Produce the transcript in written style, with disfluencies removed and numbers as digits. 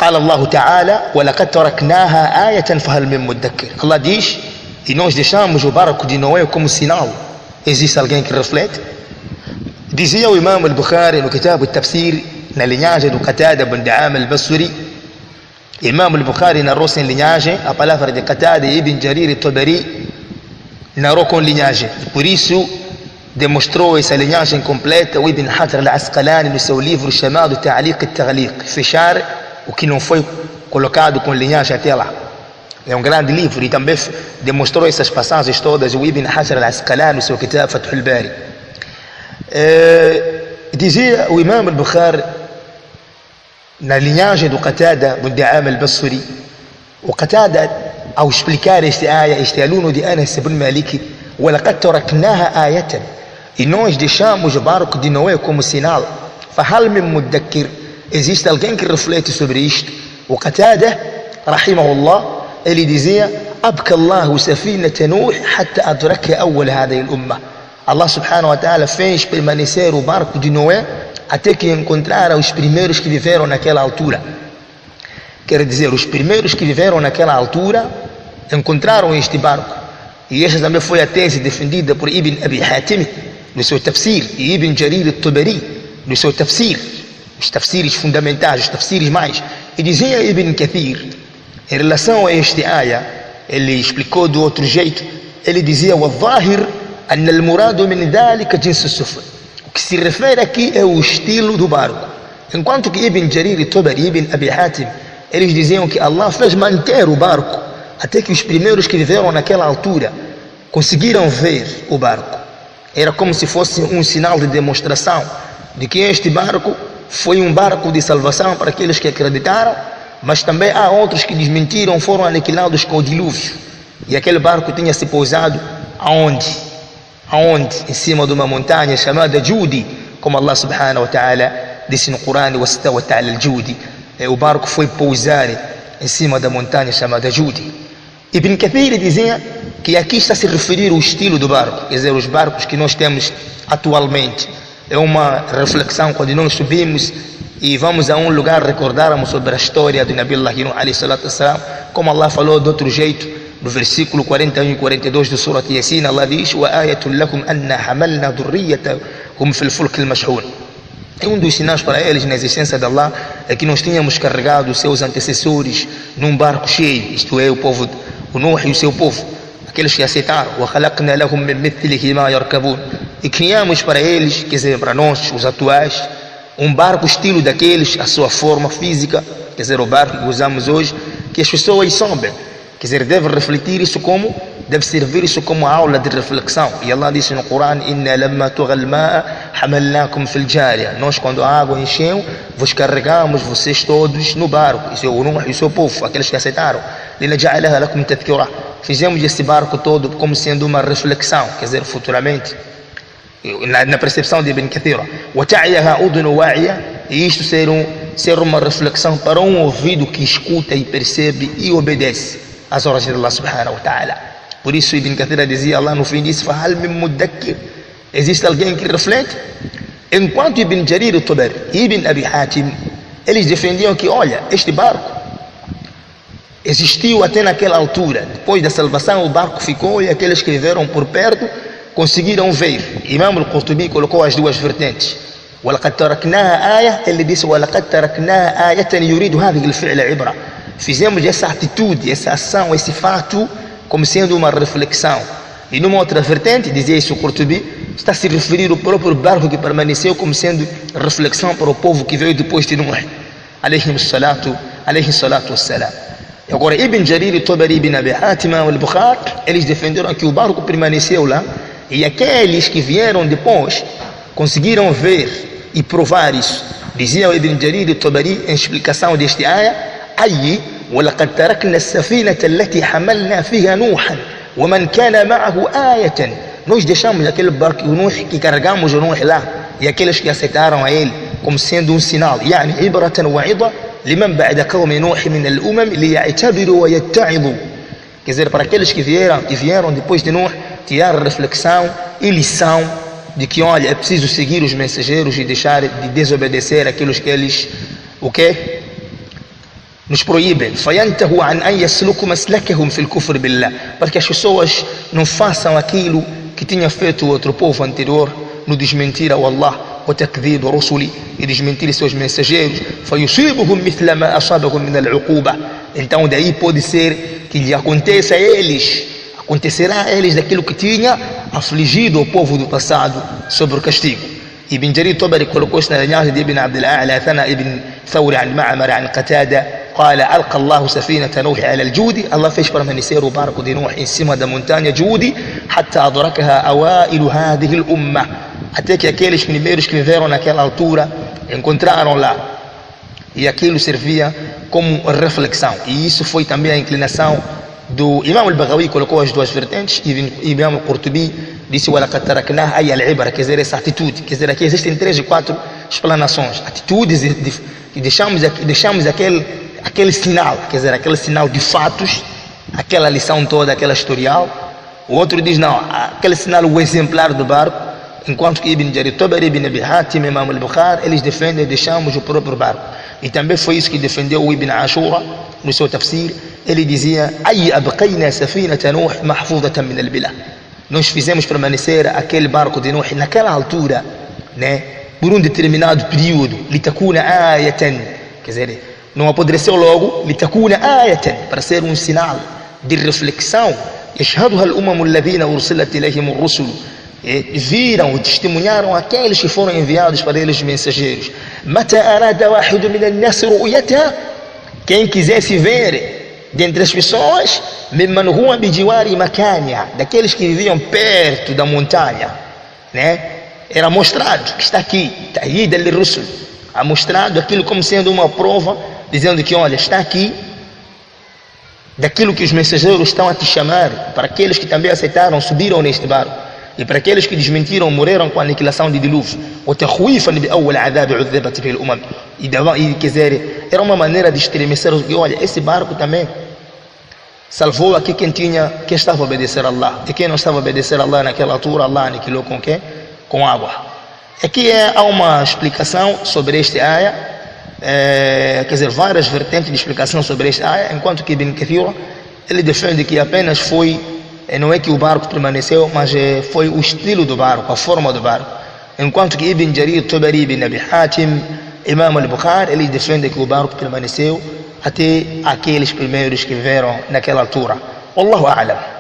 قال الله تعالى ولقد تركناها آية فهل من مدكر. Allah diz, e nós deixamos o barco de Noé como sinal. Existe alguém que reflete? Dizia o Imam al-Bukhari no Kitab al-Tafsir, na linhagem do Qatada ibn Di'ama al-Basri. Imam al-Bukhari narrou sem linhagem a palavra de Qatada ibn Jarir al-Tabari, narrou com linhagem. Por isso demonstrou essa linhagem completa o Ibn Hajar al-Asqalani no seu livro chamado Ta'liq al-Taghliq, fechar o que não foi colocado com linhagem até lá. É um grande livro e também demonstrou essas passagens todas o Ibn Hajar al-Asqalani no seu Kitab Fathul Bari. Dizia o Imam al-Bukhari na linhagem do Qatada ibn Di'ama al-Basri, o Qatada, ao explicar este aluno de Anas ibn Malik, وَلَقَدْ تَرَكْنَاهَا آيَةً, e nós deixamos o barco de Noé como sinal. فَهَلْ مِن مُدَّكِّرٍ, existe alguém que reflete sobre isto? O Qatada, rahimahullah, ele dizia, أبكى الله سفينة نوح حتى أدرك أول هذه الأمة. Allah subhanahu wa ta'ala fez permanecer o barco de Noé até que encontrara os primeiros que viveram naquela altura. Quer dizer, os primeiros que viveram naquela altura encontraram este barco. E esta também foi a tese defendida por Ibn Abi Hatim no seu tafsir, e Ibn Jarir al-Tabari no seu tafsir, os tafsires fundamentais, os tafsires mais. E dizia Ibn Kathir, em relação a este aya, ele explicou de outro jeito, ele dizia, وَالظَّاهِرْ أَنَّ الْمُرَادُ مِنْ ذَلِكَ جِنْسُ السُّفْنِ. O que se refere aqui é o estilo do barco. Enquanto que Ibn Jarir al-Tabari e Ibn Abi Hatim, eles diziam que Allah fez manter o barco até que os primeiros que viveram naquela altura conseguiram ver o barco. Era como se fosse um sinal de demonstração de que este barco foi um barco de salvação para aqueles que acreditaram, mas também há outros que desmentiram, foram aniquilados com o dilúvio. E aquele barco tinha se pousado aonde? Em cima de uma montanha chamada Judi, como Allah subhanahu wa ta'ala disse no Corão, وَاسْتَوَتْ عَلَى الْجُودِ. O barco foi pousar em cima da montanha chamada Judi. Ibn Kathir dizia que aqui está a se referir ao estilo do barco, quer dizer, os barcos que nós temos atualmente. É uma reflexão quando nós subimos e vamos a um lugar recordarmos sobre a história de Nabi Allah alayhi salatu wassalam, como Allah falou de outro jeito no versículo 41 e 42 do Surat Yasin. Allah diz, وَآيَةٌ لَكُمْ أَنَّا حَمَلْنَا ذُرِّيَّتَهُمْ فِي الْفُلْكِ الْمَشْحُونِ. É um dos sinais para eles na existência de Allah é que nós tínhamos carregado os seus antecessores num barco cheio, isto é, o povo, o Nuh e o seu povo, aqueles que aceitaram. وَخَلَقْنَا لَهُمْ مِنْ مِثْلِهِ مَا يَرْكَبُونَ. E criamos para eles, quer dizer, para nós, os atuais, um barco estilo daqueles, a sua forma física, quer dizer, o barco que usamos hoje, que as pessoas sobem. Quer dizer, deve refletir isso como, deve servir isso como aula de reflexão. E Allah disse no Corão, إِنَّا لَمَّا تُغَى الْمَاءَ حَمَلْنَاكُمْ فِي الْجَارِيَةِ. Nós, quando a água encheu, vos carregamos, vocês todos, no barco. Isso é o Nuh e o seu povo, aqueles que aceitaram. لِنَجْعَلَهَا لَكُمْ تَذْكِرَةً. Fizemos esse barco todo como sendo uma reflexão, quer dizer, futuramente, na percepção de Ibn Kathir. وَتَعْيَهَا أُذُنُ وَاعِيَةً. E isto ser uma reflexão para um ouvido que escuta e percebe e obedece às ordens de Allah subhanahu wa ta'ala. Por isso Ibn Kathir dizia, Allah no fim disse, فَهَلْ مِن مُدَّكِّرٍ, existe alguém que reflete? Enquanto Ibn Jarir al-Tabari e Ibn Abi Hatim, eles defendiam que, olha, este barco existiu até naquela altura, depois da salvação o barco ficou e aqueles que viveram por perto conseguiram ver. Imam al-Qurtubi colocou as duas vertentes. وَلَقَدْ تَرَكْنَاهَا آيَةً, ele disse, وَلَقَدْ تَرَكْنَاهَا آيَةً يُرِيدُ هَذِهِ الْفِعْلَ عِبْرَةً. Fizemos essa atitude, essa ação, esse fato como sendo uma reflexão. E numa outra vertente, dizia isso o Qurtubi, está a se referir ao próprio barco que permaneceu como sendo reflexão para o povo que veio depois de Nuh alayhi salatu wassalam. Agora Ibn Jarir al-Tabari e Ibn Abi Hatim al-Bukhari, eles defenderam que o barco permaneceu lá e aqueles que vieram depois conseguiram ver e provar isso. Dizia o Ibn Jarir al-Tabari em explicação deste aya, أي ولقد تركنا السفينة التي حملنا فيها نوحا ومن كان معه آية. Nós deixamos aquele barco Nuh, que carregamos o Nuh lá, e aqueles que aceitaram a ele como sendo um sinal, يعني عبرة وعظة لمن بعد قوم نوح من الأمم ليعتبروا ويتعظوا. Quer dizer, para aqueles que vieram depois de Nuh, tirar reflexão e lição de que, olha, é preciso seguir os mensageiros e deixar de desobedecer aqueles que eles, o quê? nos proíbe, fayantahu an an yasluku maslakahum fil kufr billah, para que as pessoas não façam aquilo que tinha feito outro povo anterior, no desmentir ao Allah, o takdhib rusuli, e desmentir seus mensageiros, fayusibuhum mithla ma asabahum min al-uquba. Então daí pode ser que lhe acontecerá a eles daquilo que tinha afligido o povo do passado sobre o castigo. Ibn Jarir Tabari colocou isso na linhagem de Ibn Abd al-A'la, Thana Ibn Thawri an Ma'mar an Qatada, قال ألقى الله سفينة نوح على الجود. الله fez permanecer o barco de Nuh em cima da montanha Judi, حتى أدركها أوائل هذه الأمة, até que aqueles primeiros que viveram naquela altura encontraram lá, e aquilo servia como reflexão. E isso foi também a inclinação do Imam al-Baghawi, colocou as duas vertentes, e Imam al-Qurtubi disse وَلَقَدْ تَرَكْنَاهُ أَيَّ الْعِبْرَ, quer dizer, essa atitude, quer dizer, aqui existem 3 e 4 explanações, atitudes, e deixamos aquele sinal, quer dizer, aquele sinal de fatos, aquela lição toda, aquela historial. O outro diz não, aquele sinal, o exemplar do barco, enquanto que Ibn Jarir Tabari, Ibn Abi Hatim, Imam al-Bukhari, eles defendem, deixamos o próprio barco. E também foi isso que defendeu o Ibn Ashura no seu tafsir. Ele dizia: "Ay abqayna safinata Nuh mahfuzatan min al-bila", nós fizemos permanecer aquele barco de Nuh naquela altura, né, por um determinado período, litakuna ayatan, quer dizer, não apodreceu logo, litakuna ayatan, para ser um sinal de reflexão. Yashhaduha al-umam alladhina ursilat ilayhim ar-rusul, viram e testemunharam aqueles que foram enviados para eles mensageiros. Mata arada wahidu min an-nas ru'yataha, quem quisesse ver dentre as pessoas, mimman huwa bijiwari makania, daqueles que viviam perto da montanha, né, era mostrado que está aqui, ta'yid lir-rusul, ha mostrado aquilo como sendo uma prova, dizendo que olha, está aqui daquilo que os mensageiros estão a te chamar. Para aqueles que também aceitaram, subiram neste barco, e para aqueles que desmentiram, morreram com a aniquilação de dilúvio. E quer dizer, era uma maneira de estremecer que olha, esse barco também salvou aqui quem estava a obedecer a Allah, e quem não estava a obedecer a Allah naquela altura, Allah aniquilou com quê? Com água. Aqui há uma explicação sobre este ayah, quer dizer, várias vertentes de explicação sobre este ayah, enquanto que Ibn Kathir, ele defende que apenas foi, não é que o barco permaneceu, mas foi o estilo do barco, a forma do barco. Enquanto que Ibn Jarir Tabari, Ibn Abi Hatim, Imam al-Bukhari, ele defende que o barco permaneceu até aqueles primeiros que viveram naquela altura. Wallahu a'lam.